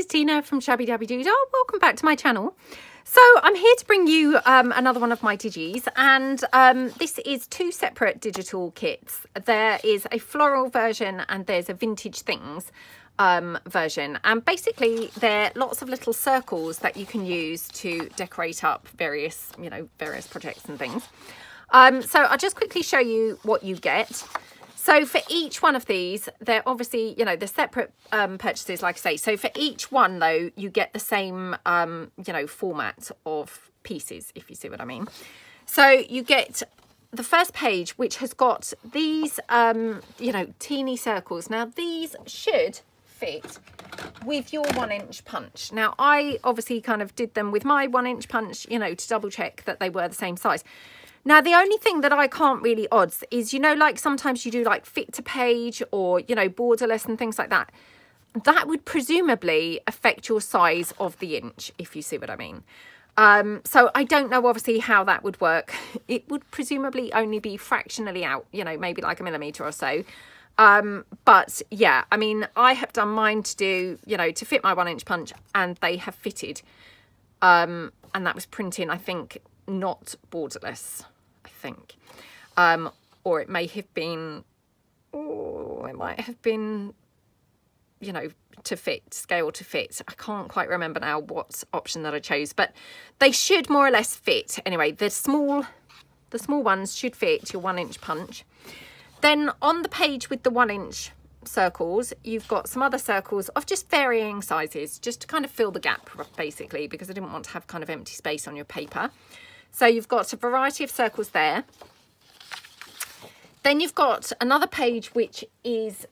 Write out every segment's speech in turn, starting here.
is Tina from Shabbydabbydoodah. Welcome back to my channel. So I'm here to bring you another one of my digis, and this is two separate digital kits. There is a floral version and there's a vintage things version, and basically they're lots of little circles that you can use to decorate up various projects and things. So I'll just quickly show you what you get. So for each one of these, they're obviously, they're separate purchases, like I say. So for each one, though, you get the same, format of pieces, if you see what I mean. So you get the first page, which has got these, teeny circles. Now, these should fit with your 1-inch punch. Now, I obviously kind of did them with my 1-inch punch, to double check that they were the same size. Now, the only thing that I can't really odds is, like sometimes you do like fit to page or, borderless and things like that. That would presumably affect your size of the inch, if you see what I mean. So I don't know, obviously, how that would work. It would presumably only be fractionally out, maybe like a millimetre or so. But yeah, I mean, I have done mine to do, to fit my 1-inch punch, and they have fitted. And that was printing, I think, not borderless. Or it may have been, it might have been, to fit, scale to fit. I can't quite remember now what option that I chose, but they should more or less fit. Anyway, the small ones should fit your 1-inch punch. Then on the page with the 1-inch circles, you've got some other circles of just varying sizes, just to kind of fill the gap, basically, because I didn't want to have kind of empty space on your paper. So you've got a variety of circles there. Then you've got another page which is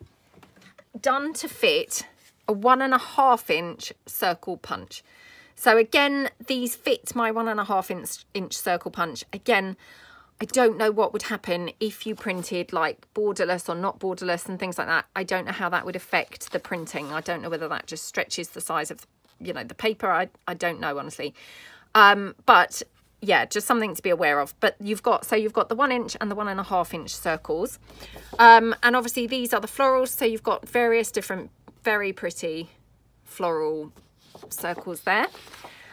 done to fit a 1.5-inch circle punch. So again, these fit my 1.5-inch circle punch. Again, I don't know what would happen if you printed like borderless or not borderless and things like that. I don't know how that would affect the printing. I don't know whether that just stretches the size of, the paper. I don't know, honestly. But yeah, just something to be aware of. But you've got the 1-inch and the 1.5-inch circles. And obviously these are the florals. So you've got various different, very pretty floral circles there.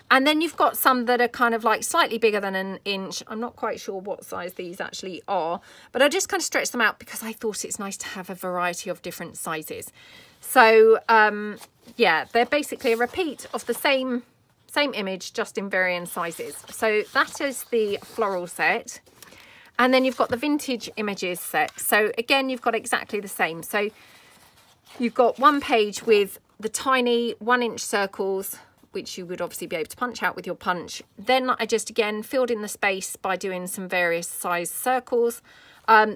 And then you've got some that are kind of like slightly bigger than an inch. I'm not quite sure what size these actually are, but I just kind of stretched them out because I thought it's nice to have a variety of different sizes. So yeah, they're basically a repeat of the same image, just in varying sizes. So that is the floral set. And then you've got the vintage images set. So again, you've got exactly the same. So you've got one page with the tiny 1-inch circles, which you would obviously be able to punch out with your punch. Then I just, again, filled in the space by doing some various size circles.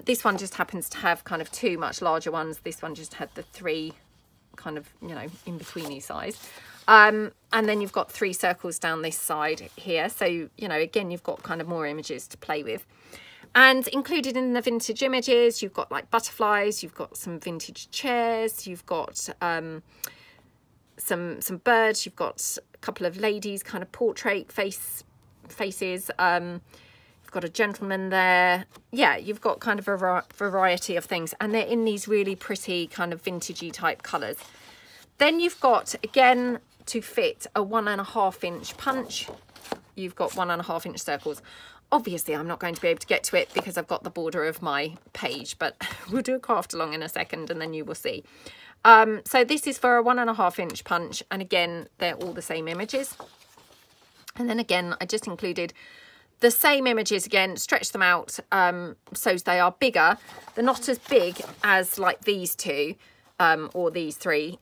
This one just happens to have kind of 2 much larger ones. This one just had the 3 kind of, in-betweeny size. And then you've got 3 circles down this side here. So, again, you've got kind of more images to play with. And included in the vintage images, you've got like butterflies, you've got some vintage chairs, you've got some birds, you've got a couple of ladies, kind of portrait faces. You've got a gentleman there. Yeah, you've got kind of a variety of things, and they're in these really pretty kind of vintagey type colours. Then you've got, again, to fit a 1.5-inch punch, you've got 1.5-inch circles. Obviously, I'm not going to be able to get to it because I've got the border of my page, but we'll do a craft along in a second and then you will see. So this is for a 1.5-inch punch, and again, they're all the same images. And then again, I just included the same images again, stretch them out so they are bigger. They're not as big as like these two or these 3,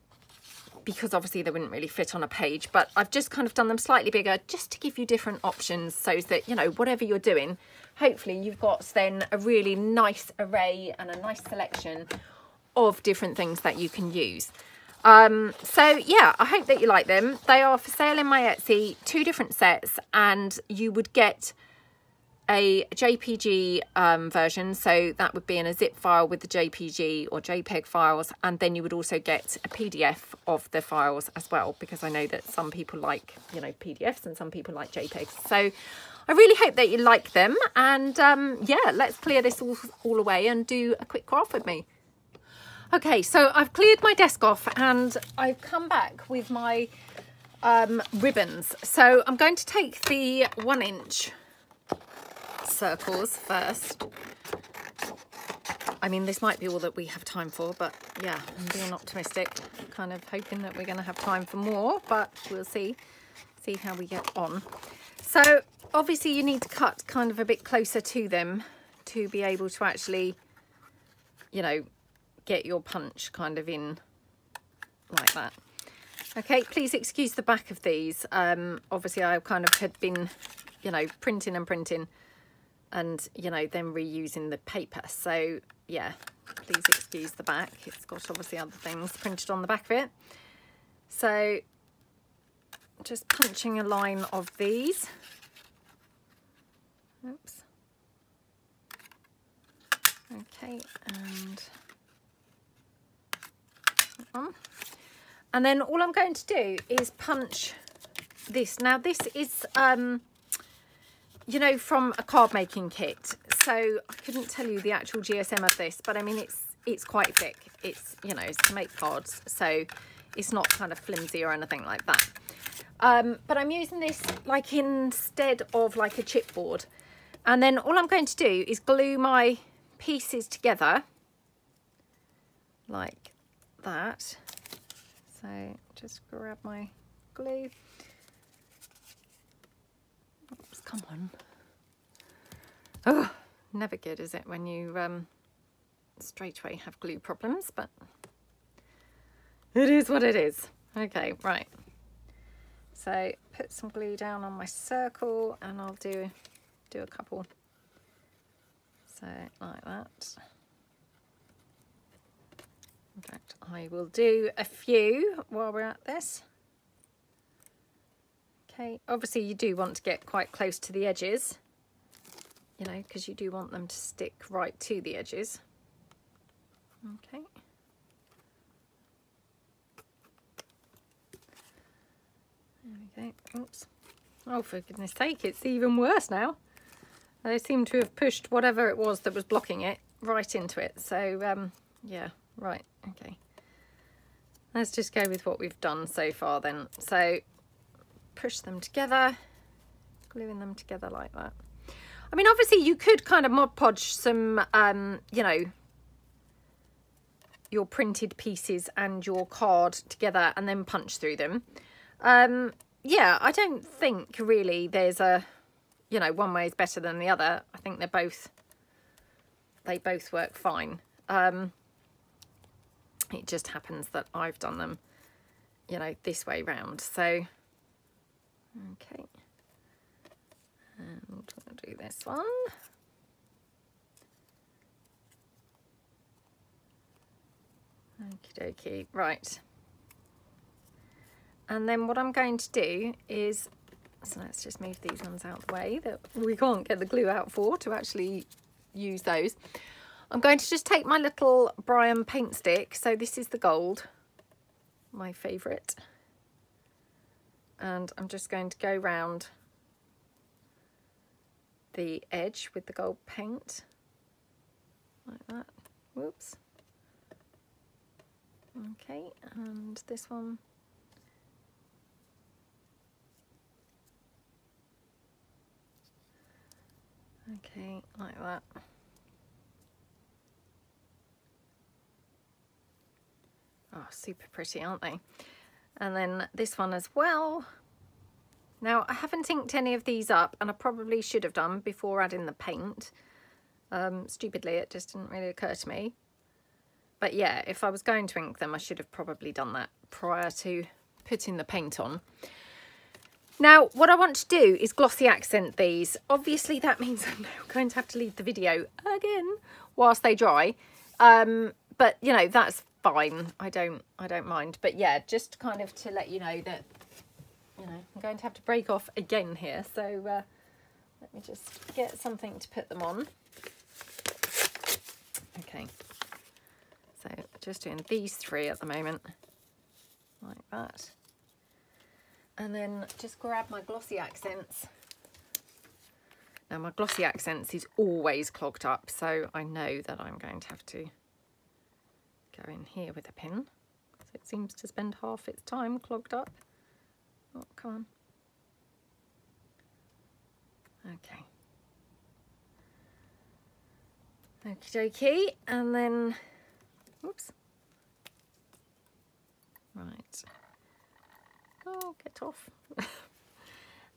because obviously they wouldn't really fit on a page, but I've just kind of done them slightly bigger just to give you different options, so that, whatever you're doing, hopefully you've got then a really nice array and a nice selection of different things that you can use. So yeah, I hope that you like them. They are for sale in my Etsy, 2 different sets, and you would get a JPG version, so that would be in a zip file with the JPG or JPEG files, and then you would also get a PDF of the files as well, because I know that some people like PDFs and some people like JPEGs. So I really hope that you like them, and yeah, let's clear this all away and do a quick craft with me. Okay, so I've cleared my desk off and I've come back with my ribbons. So I'm going to take the 1-inch circles first. I mean, this might be all that we have time for, but yeah, I'm being optimistic, kind of hoping that we're going to have time for more, but we'll see how we get on. So obviously you need to cut kind of a bit closer to them to be able to actually, you know, get your punch kind of in like that. Okay, please excuse the back of these. Obviously I kind of had been, you know, printing and, you know, then reusing the paper. So yeah, please excuse the back. It's got obviously other things printed on the back of it. So just punching a line of these. Oops. Okay, and then all I'm going to do is punch this. Now this is you know, from a card making kit, so I couldn't tell you the actual GSM of this, but I mean it's quite thick. It's, you know, it's to make cards, so it's not kind of flimsy or anything like that. But I'm using this like instead of like a chipboard, and then all I'm going to do is glue my pieces together like that. So just grab my glue. Oops, come on. Oh, never good, is it, when you straight away have glue problems, but it is what it is. Okay, right. So put some glue down on my circle and I'll do a couple. So like that. In fact, I will do a few while we're at this. Okay, obviously you do want to get quite close to the edges, you know, because you do want them to stick right to the edges. Okay. There we go. Oops. Oh, for goodness sake, it's even worse now. They seem to have pushed whatever it was that was blocking it right into it. So, yeah, right, okay. Let's just go with what we've done so far then. So, push them together, gluing them together like that. I mean, obviously you could kind of Mod Podge some, you know, your printed pieces and your card together and then punch through them. Yeah, I don't think really there's a, you know, one way is better than the other. I think they both work fine. It just happens that I've done them, you know, this way round. So, okay. And we'll do this one. Okie dokie, right. And then what I'm going to do is, so let's just move these ones out of the way that we can't get the glue out for to actually use those. I'm going to just take my little Brian paint stick. So this is the gold, my favourite. And I'm just going to go round the edge with the gold paint like that. Whoops. Okay, and this one. Okay, like that. Oh, super pretty, aren't they? And then this one as well. Now, I haven't inked any of these up, and I probably should have done before adding the paint. Stupidly, it just didn't really occur to me. But yeah, if I was going to ink them, I should have probably done that prior to putting the paint on. Now, what I want to do is glossy accent these. Obviously, that means I'm now going to have to leave the video again whilst they dry. But, you know, that's fine. I don't mind. But yeah, just kind of to let you know that, you know, I'm going to have to break off again here. So let me just get something to put them on. Okay. So just doing these three at the moment, like that. And then just grab my glossy accents. Now my glossy accents is always clogged up, so I know that I'm going to have to go in here with a pin. So it seems to spend half its time clogged up. Oh, come on. Okay. Okie dokie, and then, whoops. Right. Oh, get off.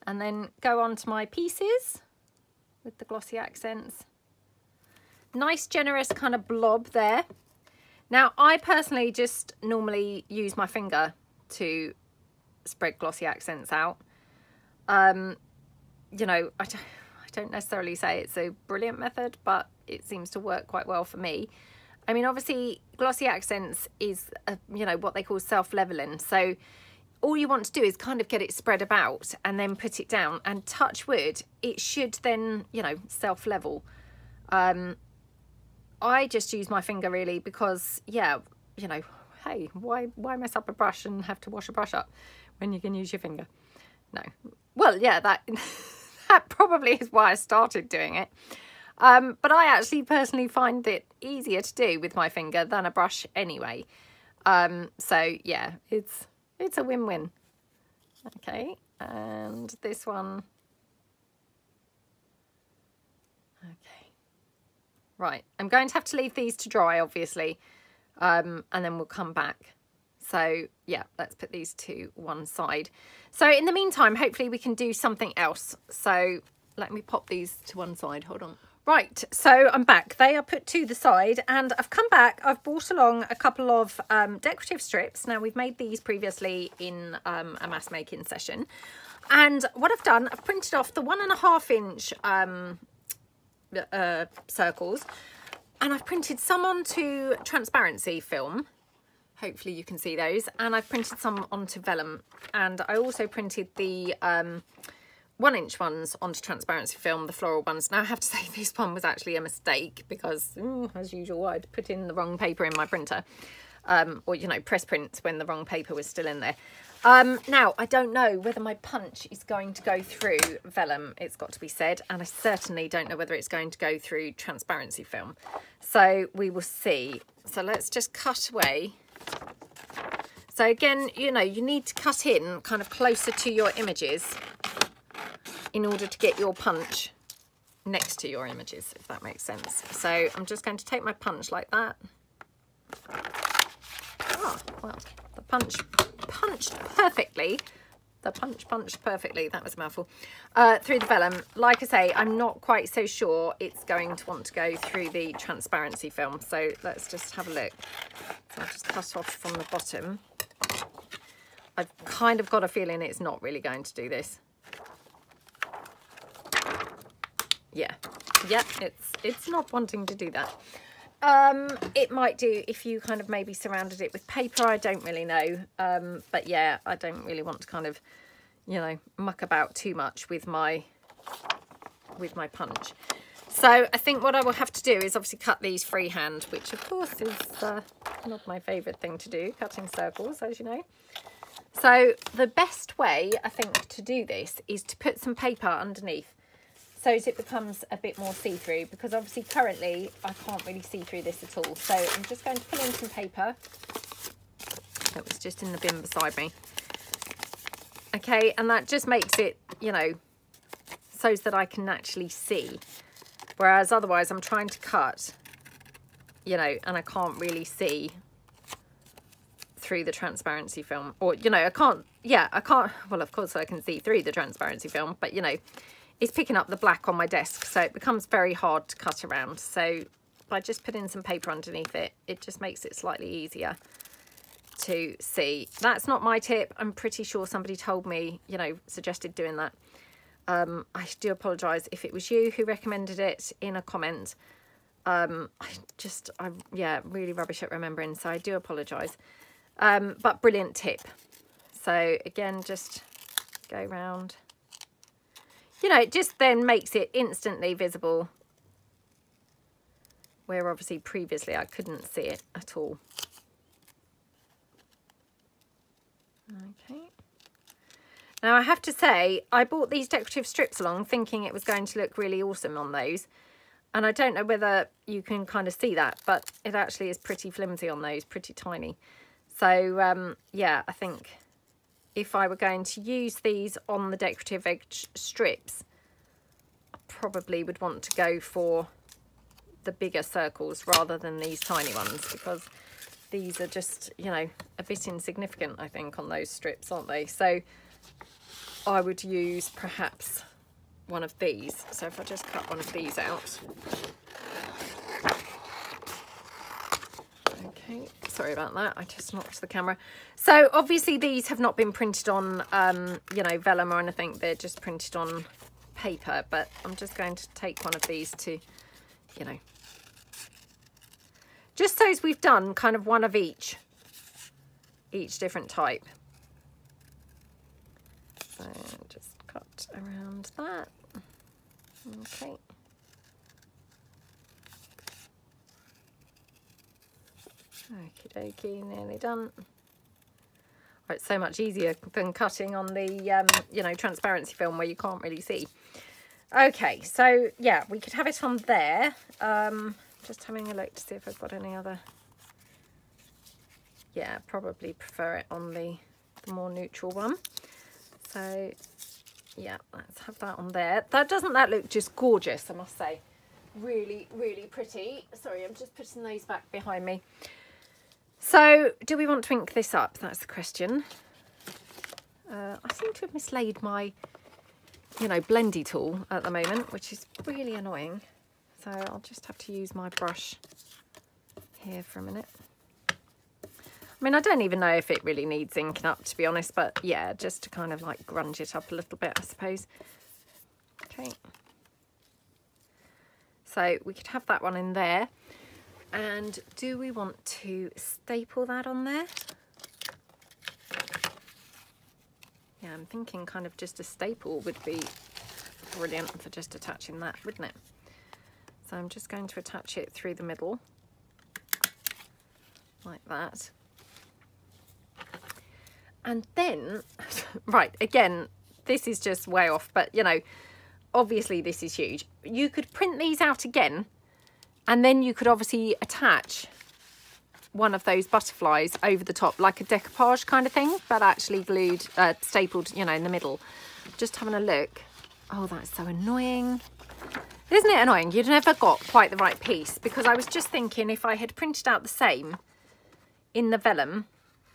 And then go on to my pieces with the glossy accents. Nice generous kind of blob there. Now I personally just normally use my finger to spread glossy accents out. You know, I don't necessarily say it's a brilliant method, but it seems to work quite well for me. I mean, obviously glossy accents is you know, what they call self-leveling, so all you want to do is kind of get it spread about and then put it down, and touch wood, it should then, you know, self-level. I just use my finger really because, yeah, you know, hey, why mess up a brush and have to wash a brush up when you can use your finger? No. Well, yeah, that that probably is why I started doing it. But I actually personally find it easier to do with my finger than a brush anyway. So yeah, it's a win-win. Okay, and this one. Okay. Right, I'm going to have to leave these to dry, obviously, and then we'll come back. So yeah, let's put these to one side. So in the meantime, hopefully we can do something else. So let me pop these to one side, hold on. Right, so I'm back. They are put to the side and I've come back. I've brought along a couple of decorative strips. Now we've made these previously in a mass making session. And what I've done, I've printed off the 1.5 inch circles, and I've printed some onto transparency film. Hopefully you can see those. And I've printed some onto vellum, and I also printed the 1 inch ones onto transparency film, the floral ones. Now I have to say this one was actually a mistake because as usual I'd put in the wrong paper in my printer, or you know, press print when the wrong paper was still in there. Now I don't know whether my punch is going to go through vellum, it's got to be said, and I certainly don't know whether it's going to go through transparency film, so we will see. So let's just cut away. So again, you know, you need to cut in kind of closer to your images in order to get your punch next to your images, if that makes sense. So I'm just going to take my punch like that. Oh, well, the punch punched perfectly. The punch punched perfectly. That was a mouthful. Through the vellum. Like I say, I'm not quite so sure it's going to want to go through the transparency film. So let's just have a look. So I'll just cut off from the bottom. I've kind of got a feeling it's not really going to do this. Yeah, it's not wanting to do that. It might do if you kind of maybe surrounded it with paper. I don't really know. But yeah, I don't really want to kind of, you know, muck about too much with my punch. So I think what I will have to do is obviously cut these freehand, which of course is not my favourite thing to do, cutting circles, as you know. So the best way, I think, to do this is to put some paper underneath, so as it becomes a bit more see-through, because obviously currently I can't really see through this at all. So I'm just going to pull in some paper that was just in the bin beside me. Okay, and that just makes it, you know, so that I can actually see. Whereas otherwise I'm trying to cut, you know, and I can't really see through the transparency film. Or, you know, I can't, well, of course I can see through the transparency film, but, you know, it's picking up the black on my desk, so it becomes very hard to cut around. So by just putting some paper underneath it, it just makes it slightly easier to see. That's not my tip. I'm pretty sure somebody told me, you know, suggested doing that. I do apologise if it was you who recommended it in a comment. I'm really rubbish at remembering, so I do apologise. But brilliant tip. So again, just go round. You know, it just then makes it instantly visible, where obviously previously I couldn't see it at all. Okay. Now I have to say, I bought these decorative strips along thinking it was going to look really awesome on those. And I don't know whether you can kind of see that, but it actually is pretty flimsy on those, pretty tiny. So, yeah, I think if I were going to use these on the decorative edge strips, I probably would want to go for the bigger circles rather than these tiny ones, because these are just, you know, a bit insignificant, I think, on those strips, aren't they? So I would use perhaps one of these. So if I just cut one of these out. Okay, sorry about that, I just knocked the camera. So obviously these have not been printed on, you know, vellum or anything, they're just printed on paper, but I'm just going to take one of these to, you know, just so as we've done kind of one of each different type. So just cut around that. Okay. Okie dokie, nearly done. Oh, it's so much easier than cutting on the, you know, transparency film where you can't really see. Okay, so yeah, we could have it on there. Just having a look to see if I've got any other. Yeah, probably prefer it on the more neutral one. So yeah, let's have that on there. Doesn't that look just gorgeous, I must say. Really, really pretty. Sorry, I'm just putting those back behind me. So, do we want to ink this up? That's the question. I seem to have mislaid my, you know, blendy tool at the moment, which is really annoying. So, I'll just have to use my brush here for a minute. I mean, I don't even know if it really needs inking up, to be honest, but yeah, just to kind of like grunge it up a little bit, I suppose. Okay. So, we could have that one in there. And do we want to staple that on there? Yeah, I'm thinking kind of just a staple would be brilliant for just attaching that, wouldn't it? So I'm just going to attach it through the middle, like that. And then, right, again, this is just way off, but you know, obviously this is huge. You could print these out again, and then you could obviously attach one of those butterflies over the top, like a decoupage kind of thing, but actually glued, stapled, you know, in the middle. Just having a look. Oh, that's so annoying. Isn't it annoying? You'd never got quite the right piece, because I was just thinking if I had printed out the same in the vellum,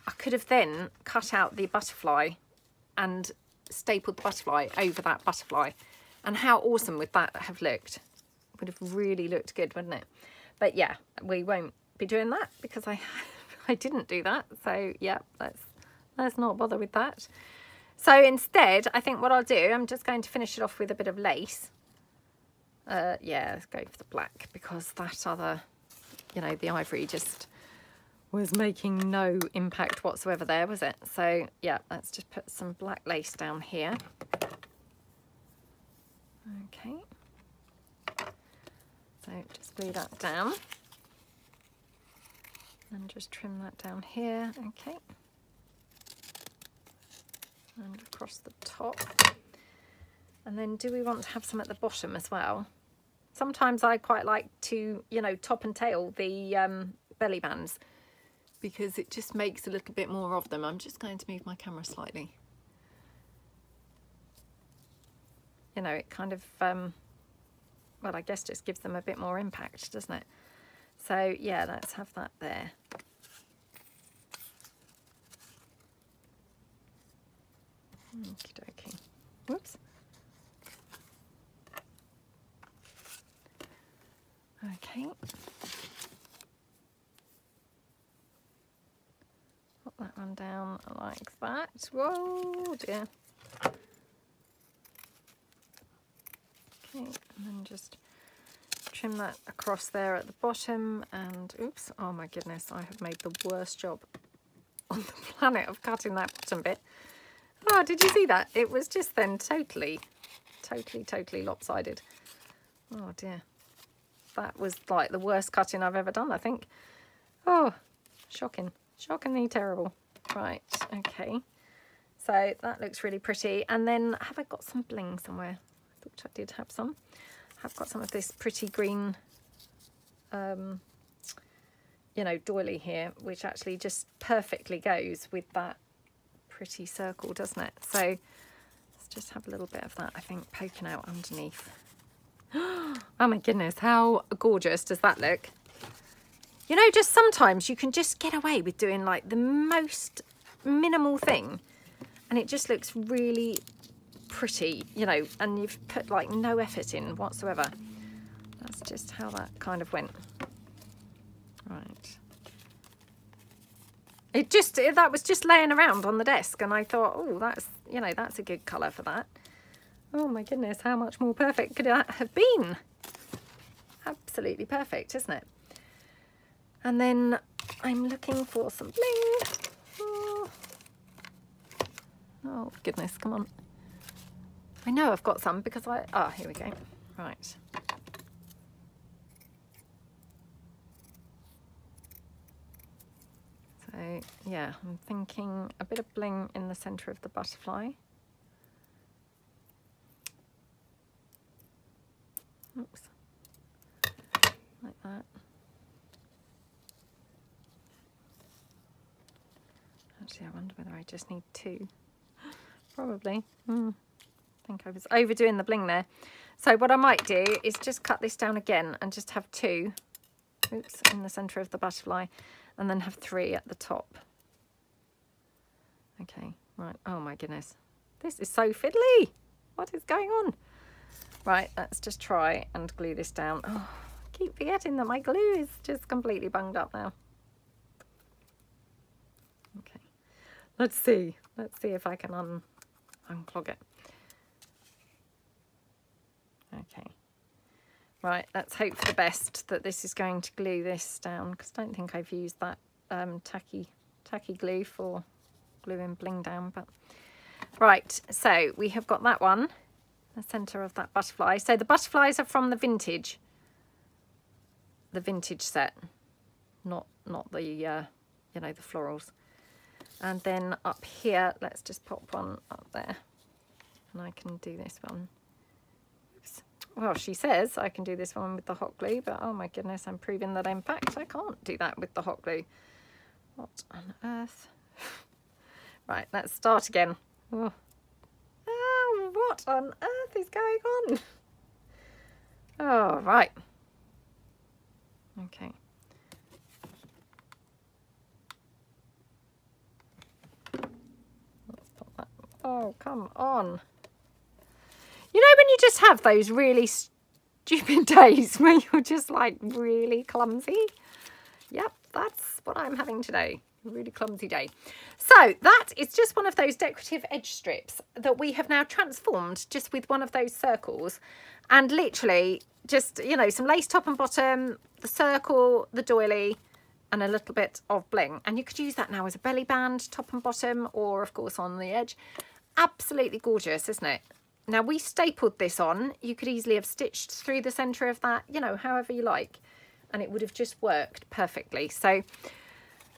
I could have then cut out the butterfly and stapled the butterfly over that butterfly. And how awesome would that have looked? Would have really looked good, wouldn't it? But we won't be doing that because I didn't do that. So yeah, let's not bother with that. So instead, I think what I'll do, I'm just going to finish it off with a bit of lace. Yeah, let's go for the black, because that other, you know, the ivory just was making no impact whatsoever there, was it? So yeah, let's just put some black lace down here. Okay. So just glue that down and just trim that down here. Okay. And across the top. And then do we want to have some at the bottom as well? Sometimes I quite like to, you know, top and tail the belly bands, because it just makes a little bit more of them. I'm just going to move my camera slightly. You know, it kind of, well, I guess just gives them a bit more impact, doesn't it? So yeah, let's have that there. Okie dokie. Whoops. Okay. Put that one down like that. Whoa, dear. Okay, and then just trim that across there at the bottom. And oops, oh my goodness, I have made the worst job on the planet of cutting that bottom bit. Oh, did you see that? It was just then totally lopsided. Oh dear. That was like the worst cutting I've ever done, I think. Oh, shocking. Shockingly terrible. Right, okay. So that looks really pretty. And then have I got some bling somewhere? I thought I did have some. have got some of this pretty green, you know, doily here, which actually just perfectly goes with that pretty circle, doesn't it? So let's just have a little bit of that, I think, poking out underneath. Oh my goodness, how gorgeous does that look? You know, just sometimes you can just get away with doing like the most minimal thing and it just looks really pretty, you know, and you've put like no effort in whatsoever. That's just how that kind of went. Right. That was just laying around on the desk and I thought, oh, that's, you know, that's a good colour for that. Oh my goodness, how much more perfect could that have been? Absolutely perfect, isn't it? And then I'm looking for some bling. Oh goodness, come on. I know I've got some because here we go. Right. So yeah, I'm thinking a bit of bling in the centre of the butterfly. Oops. Like that. Actually, I wonder whether I just need two. Probably. I think I was overdoing the bling there. So what I might do is just cut this down again and just have two, oops, in the centre of the butterfly, and then have three at the top. Okay, right. Oh my goodness. This is so fiddly. What is going on? Right, let's just try and glue this down. Oh, I keep forgetting that my glue is just completely bunged up now. Okay, let's see. Let's see if I can unclog it. Okay. Right, let's hope for the best that this is going to glue this down, because I don't think I've used that tacky glue for gluing bling down. But right, so we have got that one, the centre of that butterfly. So the butterflies are from the vintage set, not the you know, the florals. And then up here, let's just pop one up there, and I can do this one. Oops. Well, she says I can do this one with the hot glue, but oh my goodness, I'm proving that in fact I can't do that with the hot glue. What on earth? Right, let's start again. Oh. Oh, what on earth is going on? Oh, right. Okay. Let's pop that. Oh, come on. You know when you just have those really stupid days where you're just like really clumsy? Yep, that's what I'm having today. A really clumsy day. So that is just one of those decorative edge strips that we have now transformed just with one of those circles, and literally just, you know, some lace top and bottom, the circle, the doily, and a little bit of bling. And you could use that now as a belly band, top and bottom, or of course on the edge. Absolutely gorgeous, isn't it? Now we stapled this on. You could easily have stitched through the centre of that, you know, however you like, and it would have just worked perfectly. So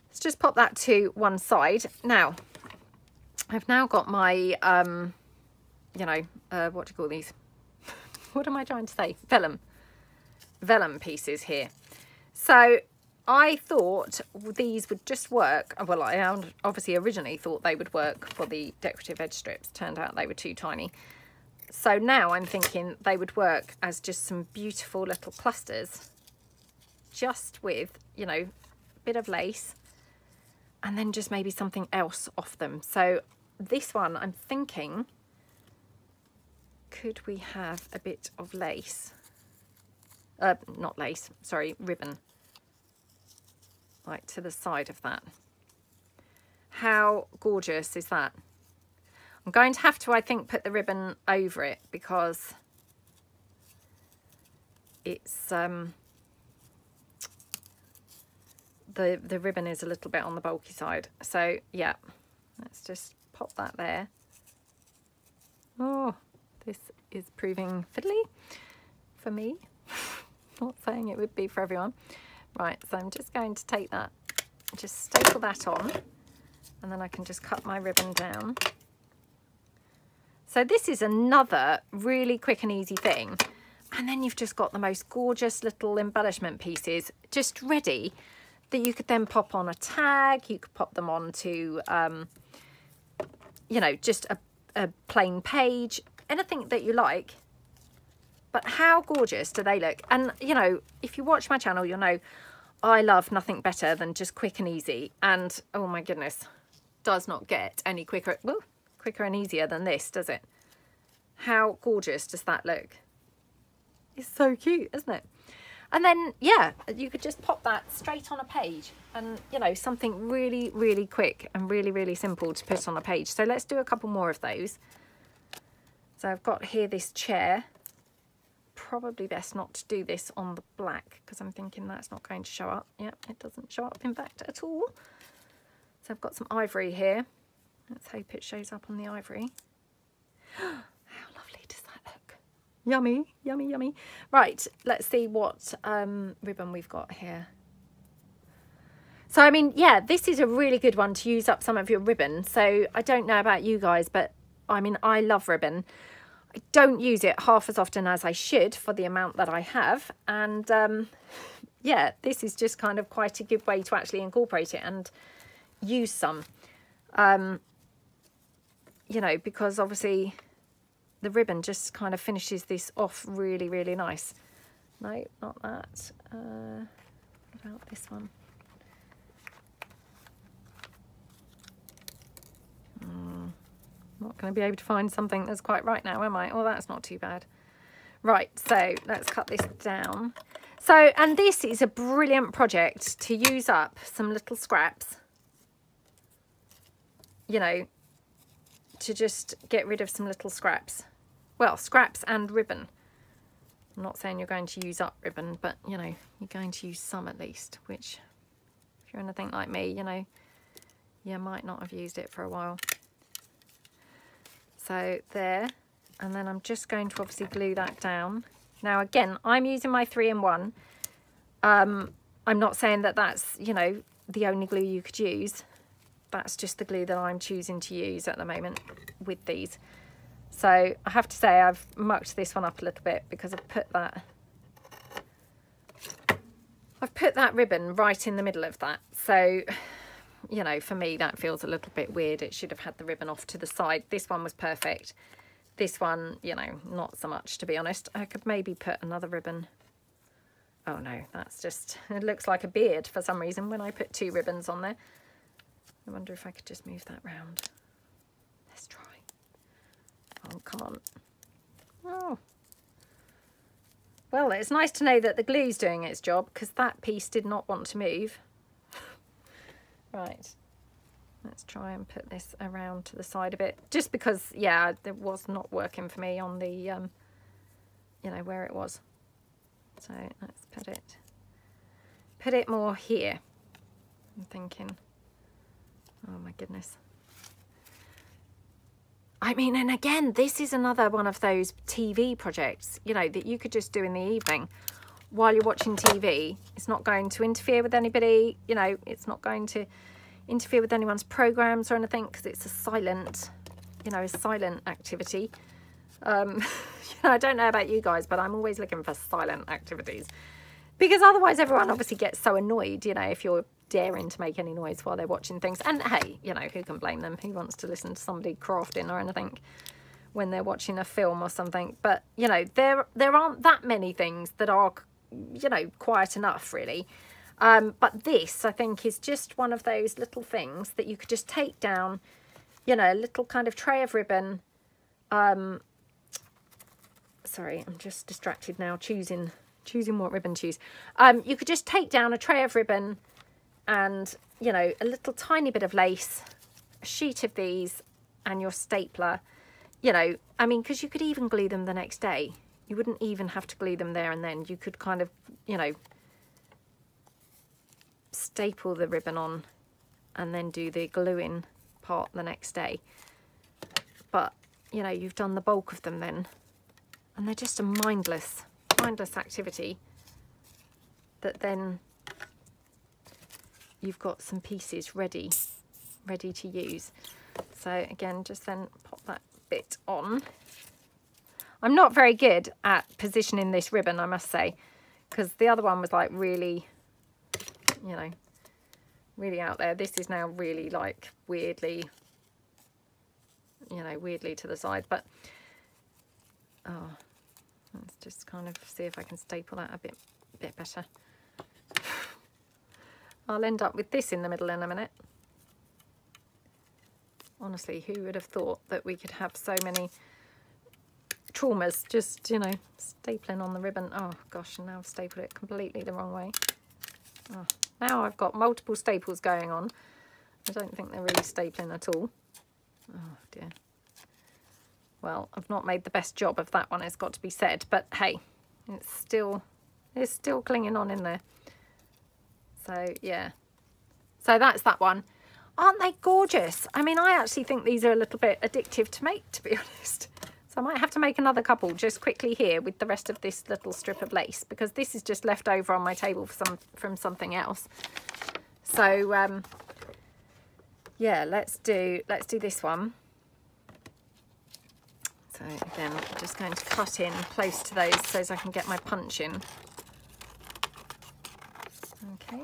let's just pop that to one side. Now, I've now got my, you know, what do you call these? What am I trying to say? Vellum pieces here. So I thought these would just work. Well, I obviously originally thought they would work for the decorative edge strips. Turned out they were too tiny. So now I'm thinking they would work as just some beautiful little clusters, just with, you know, a bit of lace, and then just maybe something else off them. So this one, I'm thinking, could we have a bit of lace? Not lace, sorry, ribbon. Like to the side of that. How gorgeous is that? I'm going to have to, I think, put the ribbon over it because it's the ribbon is a little bit on the bulky side. So yeah, let's just pop that there. Oh, this is proving fiddly for me. Not saying it would be for everyone. Right, so I'm just going to take that, just staple that on, and then I can just cut my ribbon down. So this is another really quick and easy thing. And then you've just got the most gorgeous little embellishment pieces just ready that you could then pop on a tag. You could pop them onto, you know, just a plain page, anything that you like. But how gorgeous do they look? And, you know, if you watch my channel, you'll know I love nothing better than just quick and easy. And, oh my goodness, does not get any quicker, well, quicker and easier than this, does it? How gorgeous does that look? It's so cute, isn't it? And then, yeah, you could just pop that straight on a page and, you know, something really, really quick and really, really simple to put on a page. So let's do a couple more of those. So I've got here this chair. Probably best not to do this on the black because I'm thinking that's not going to show up. Yeah, it doesn't show up, in fact, at all. So I've got some ivory here. Let's hope it shows up on the ivory. How lovely does that look? Yummy, yummy, yummy. Right, let's see what ribbon we've got here. So, I mean, yeah, this is a really good one to use up some of your ribbon. So I don't know about you guys, but I mean, I love ribbon. I don't use it half as often as I should for the amount that I have. And yeah, this is just kind of quite a good way to actually incorporate it and use some. You know, because obviously the ribbon just kind of finishes this off really, really nice. No, not that. What about this one? Not going to be able to find something that's quite right now, am I? Oh, that's not too bad. Right, so let's cut this down. So, and this is a brilliant project to use up some little scraps, you know, to just get rid of some little scraps. Well, scraps and ribbon. I'm not saying you're going to use up ribbon, but, you know, you're going to use some at least, which, if you're anything like me, you know, you might not have used it for a while. So there, and then I'm just going to obviously glue that down. Now, again, I'm using my 3-in-1. I'm not saying that that's, you know, the only glue you could use. That's just the glue that I'm choosing to use at the moment with these. So I have to say I've mucked this one up a little bit because I've put that ribbon right in the middle of that. So, you know, for me that feels a little bit weird. It should have had the ribbon off to the side. This one was perfect. This one, you know, not so much, to be honest. I could maybe put another ribbon. Oh no, that's just, it looks like a beard for some reason when I put 2 ribbons on there. I wonder if I could just move that round. Let's try. Oh, come on. Oh. Well, it's nice to know that the glue's doing its job because that piece did not want to move. Right. Let's try and put this around to the side a bit. Just because, yeah, it was not working for me on the, you know, where it was. So let's put it more here. I'm thinking, oh my goodness. I mean, and again, this is another one of those TV projects, you know, that you could just do in the evening while you're watching TV. It's not going to interfere with anybody, you know, it's not going to interfere with anyone's programs or anything because it's a silent, you know, a silent activity. You know, I don't know about you guys, but I'm always looking for silent activities because otherwise everyone obviously gets so annoyed, you know, if you're daring to make any noise while they're watching things. And hey, you know, who can blame them? Who wants to listen to somebody crafting or anything when they're watching a film or something? But, you know, there aren't that many things that are, you know, quiet enough really. But this, I think, is just one of those little things that you could just take down, you know, a little kind of tray of ribbon. Sorry, I'm just distracted now, choosing what ribbon to use. You could just take down a tray of ribbon and, you know, a little tiny bit of lace, a sheet of these, and your stapler. You know, I mean, because you could even glue them the next day. You wouldn't even have to glue them there and then. You could kind of, you know, staple the ribbon on and then do the gluing part the next day. But, you know, you've done the bulk of them then. And they're just a mindless activity that then you've got some pieces ready to use. So again, just then pop that bit on. I'm not very good at positioning this ribbon, I must say, because the other one was like really, you know, really out there. This is now really like weirdly, you know, weirdly to the side. But oh, let's just kind of see if I can staple that a bit better. I'll end up with this in the middle in a minute. Honestly, who would have thought that we could have so many traumas just, you know, stapling on the ribbon. Oh gosh, and now I've stapled it completely the wrong way. Oh, now I've got multiple staples going on. I don't think they're really stapling at all. Oh dear. Well, I've not made the best job of that one, it's got to be said, but hey, it's still clinging on in there. So yeah, so that's that one. Aren't they gorgeous? I mean, I actually think these are a little bit addictive to make, to be honest. So I might have to make another couple just quickly here with the rest of this little strip of lace, because this is just left over on my table from something else. So yeah, let's do this one. So again, I'm just going to cut in close to those so as I can get my punch in. Okay.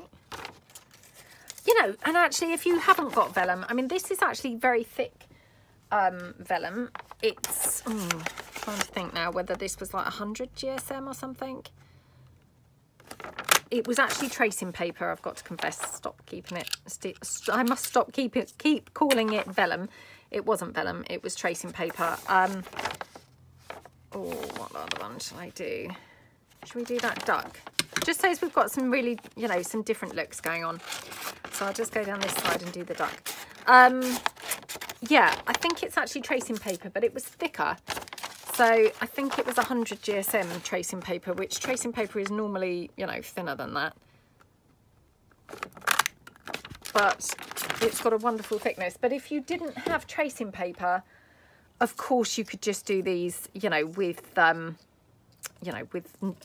You know, and actually, if you haven't got vellum, I mean, this is actually very thick vellum. It's, I'm trying to think now whether this was like 100 GSM or something. It was actually tracing paper, I've got to confess. Stop keeping it. I must stop keep calling it vellum. It wasn't vellum, it was tracing paper. Oh, what other one should I do? Should we do that duck? Just so we've got some really, you know, some different looks going on. So I'll just go down this side and do the duck. Yeah, I think it's actually tracing paper, but it was thicker. So I think it was 100 GSM tracing paper, which tracing paper is normally, you know, thinner than that. But it's got a wonderful thickness. But if you didn't have tracing paper, of course you could just do these, you know, with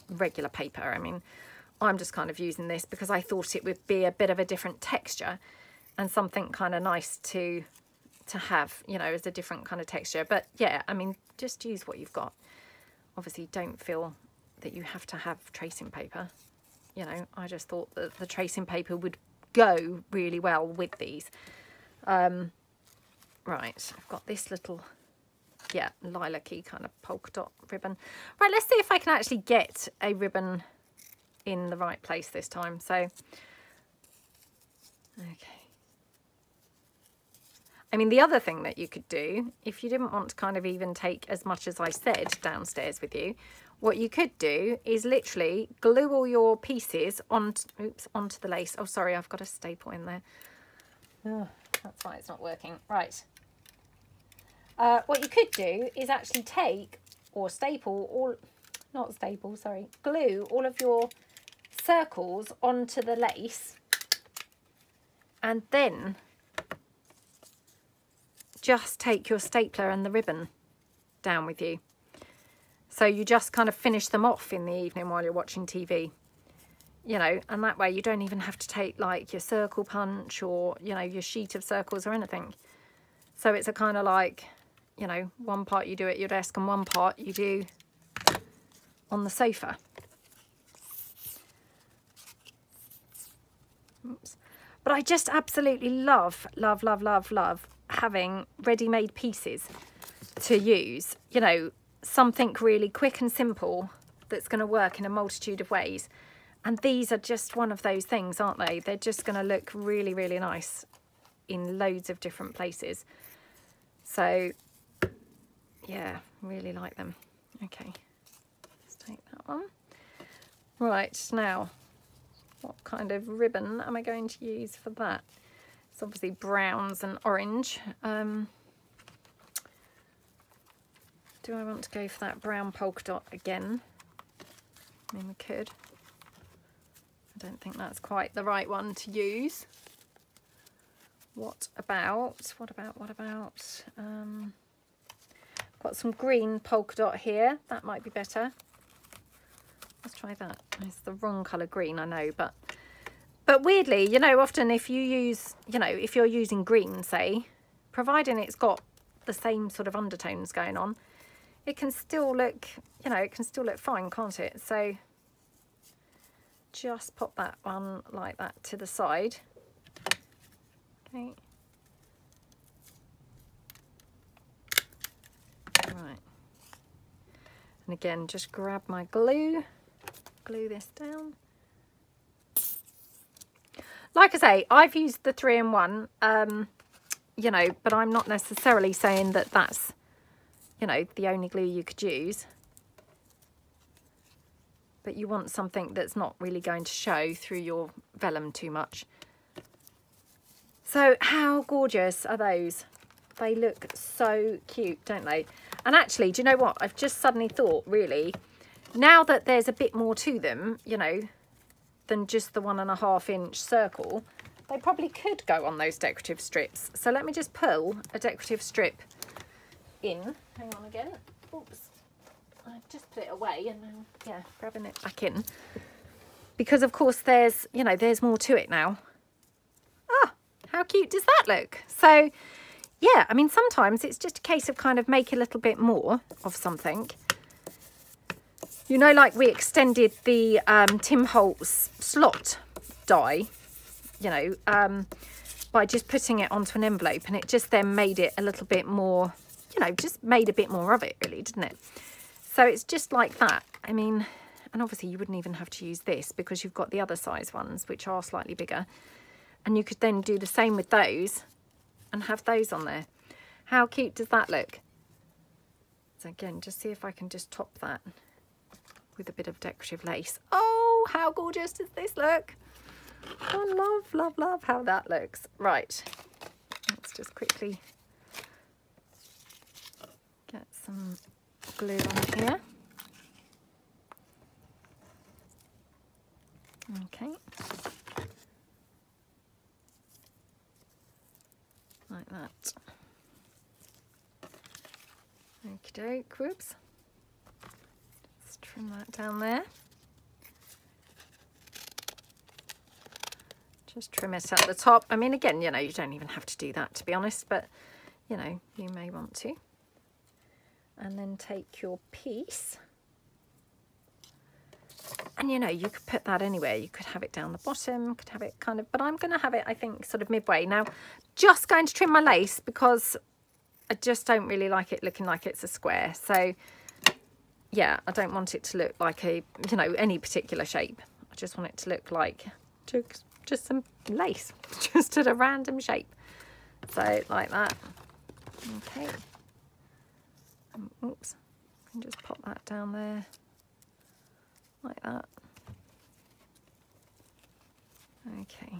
regular paper. I mean, I'm just kind of using this because I thought it would be a bit of a different texture and something kind of nice to have, you know, as a different kind of texture. But yeah, I mean, just use what you've got. Obviously, don't feel that you have to have tracing paper. You know, I just thought that the tracing paper would go really well with these. Right, I've got this little, yeah, lilac-y kind of polka dot ribbon. Right, let's see if I can actually get a ribbon in the right place this time. So, okay. I mean, the other thing that you could do, if you didn't want to kind of even take as much as I said downstairs with you, what you could do is literally glue all your pieces onto the lace. Oh, sorry, I've got a staple in there. Oh, that's why it's not working. Right. What you could do is actually take or staple all, not staple, sorry, glue all of your circles onto the lace and then just take your stapler and the ribbon down with you. So you just kind of finish them off in the evening while you're watching TV, you know, and that way you don't even have to take like your circle punch or, you know, your sheet of circles or anything. So it's a kind of like, you know, one part you do at your desk and one part you do on the sofa. Oops. But I just absolutely love having ready-made pieces to use, you know, something really quick and simple that's going to work in a multitude of ways. And these are just one of those things, aren't they? They're just going to look really, really nice in loads of different places. So yeah, really like them. Okay, let's take that one. Right, now what kind of ribbon am I going to use for that? It's obviously browns and orange. Do I want to go for that brown polka dot again? I mean, we could. I don't think that's quite the right one to use. What about, got some green polka dot here. That might be better. Let's try that. It's the wrong colour green, I know, but weirdly, you know, often if you use, you know, if you're using green, say, providing it's got the same sort of undertones going on, it can still look, you know, it can still look fine, can't it? So just pop that one like that to the side. Okay. Right. And again, just grab my glue, glue this down. Like I say, I've used the 3-in-1, you know, but I'm not necessarily saying that that's, you know, the only glue you could use. But you want something that's not really going to show through your vellum too much. So how gorgeous are those? They look so cute, don't they? And actually, do you know what? I've just suddenly thought, really, now that there's a bit more to them, you know, than just the 1.5-inch circle, they probably could go on those decorative strips. So let me just pull a decorative strip in. Hang on again. Oops. I just put it away and then, yeah, grabbing it back in. Because of course there's, you know, there's more to it now. Ah, how cute does that look? So yeah, I mean, sometimes it's just a case of kind of make a little bit more of something. You know, like we extended the Tim Holtz slot die, you know, by just putting it onto an envelope, and it just then made it a little bit more, you know, just made a bit more of it, really, didn't it? So it's just like that. I mean, and obviously you wouldn't even have to use this because you've got the other size ones, which are slightly bigger. And you could then do the same with those and have those on there. How cute does that look? So again, just see if I can just top that with a bit of decorative lace. Oh, how gorgeous does this look? I love, love, love how that looks. Right, let's just quickly get some glue on here. Okay. Like that. Okie doke, whoops. Just trim that down there. Just trim it at the top. I mean, again, you know, you don't even have to do that, to be honest, but, you know, you may want to. And then take your piece. And, you know, you could put that anywhere. You could have it down the bottom, could have it kind of, but I'm going to have it, I think, sort of midway. Now, just going to trim my lace because I just don't really like it looking like it's a square. So, yeah, I don't want it to look like a, you know, any particular shape. I just want it to look like just some lace, just at a random shape. So, like that. Okay. Oops. I can just pop that down there. Like that. Okay.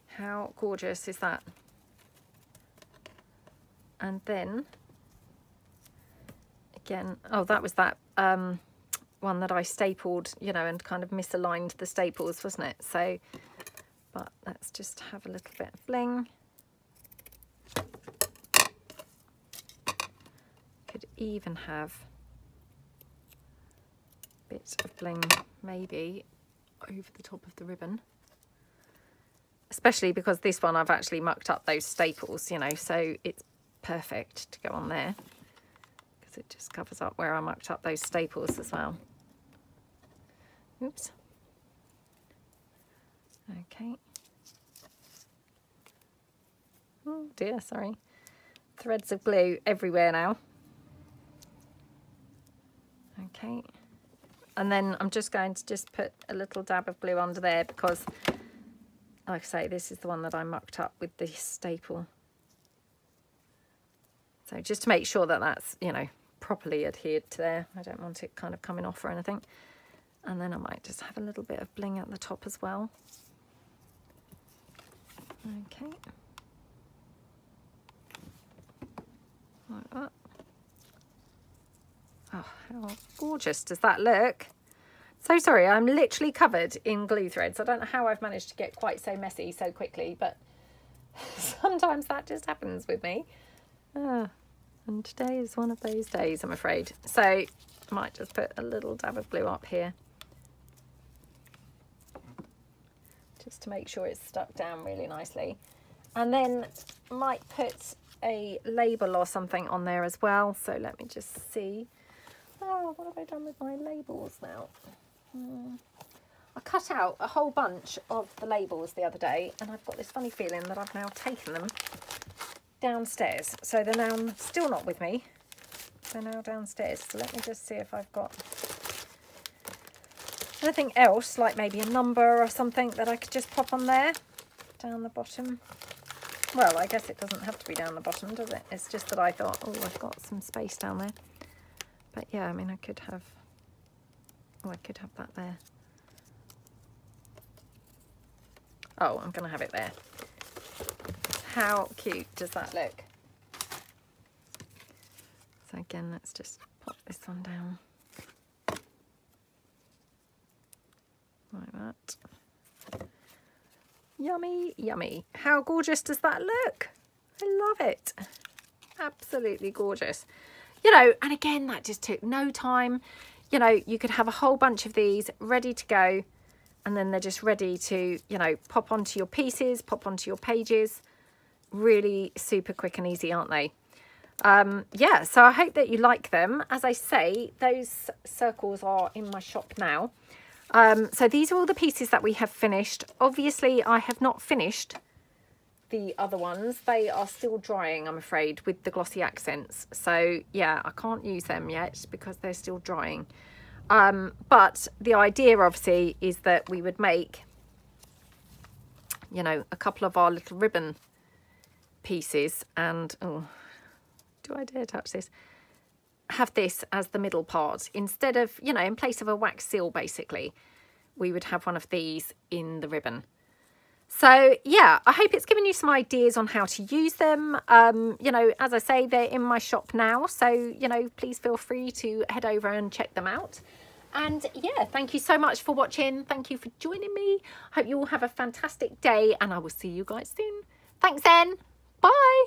How gorgeous is that? And then, again, oh, that was that one that I stapled, you know, and kind of misaligned the staples, wasn't it? So, but let's just have a little bit of bling. Could even have a bit of bling maybe over the top of the ribbon. Especially because this one I've actually mucked up those staples, you know, so it's perfect to go on there because it just covers up where I mucked up those staples as well. Oops. Okay. Oh dear, sorry. Threads of glue everywhere now. Okay. And then I'm just going to just put a little dab of glue under there because, like I say, this is the one that I mucked up with the staple. So just to make sure that that's, you know, properly adhered to there. I don't want it kind of coming off or anything. And then I might just have a little bit of bling at the top as well. Okay. Like that. Oh, how gorgeous does that look? So sorry, I'm literally covered in glue threads. I don't know how I've managed to get quite so messy so quickly, but sometimes that just happens with me. And today is one of those days, I'm afraid. So I might just put a little dab of glue up here, just to make sure it's stuck down really nicely. And then I might put a label or something on there as well. So let me just see. Oh, what have I done with my labels now? I cut out a whole bunch of the labels the other day, and I've got this funny feeling that I've now taken them downstairs. So they're now still not with me. They're now downstairs. So let me just see if I've got anything else, like maybe a number or something that I could just pop on there down the bottom. Well, I guess it doesn't have to be down the bottom, does it? It's just that I thought, oh, I've got some space down there. But yeah, I mean, I could have that there. Oh, I'm going to have it there. How cute does that look? So again, let's just pop this one down. Like that. Yummy, yummy. How gorgeous does that look? I love it. Absolutely gorgeous. You know, and again, that just took no time. You know, you could have a whole bunch of these ready to go, and then they're just ready to, you know, pop onto your pieces, pop onto your pages. Really super quick and easy, aren't they? Yeah, so I hope that you like them. As I say, those circles are in my shop now. So these are all the pieces that we have finished. Obviously, I have not finished the other ones. They are still drying, I'm afraid, with the glossy accents. So yeah, I can't use them yet because they're still drying. But the idea, obviously, is that we would make, you know, a couple of our little ribbon pieces, and oh, do I dare touch this? Have this as the middle part instead of, you know, in place of a wax seal, basically we would have one of these in the ribbon. So yeah, I hope it's given you some ideas on how to use them. You know, as I say, they're in my shop now, so you know, please feel free to head over and check them out. And yeah, thank you so much for watching. Thank you for joining me. Hope you all have a fantastic day, and I will see you guys soon. Thanks then. Bye.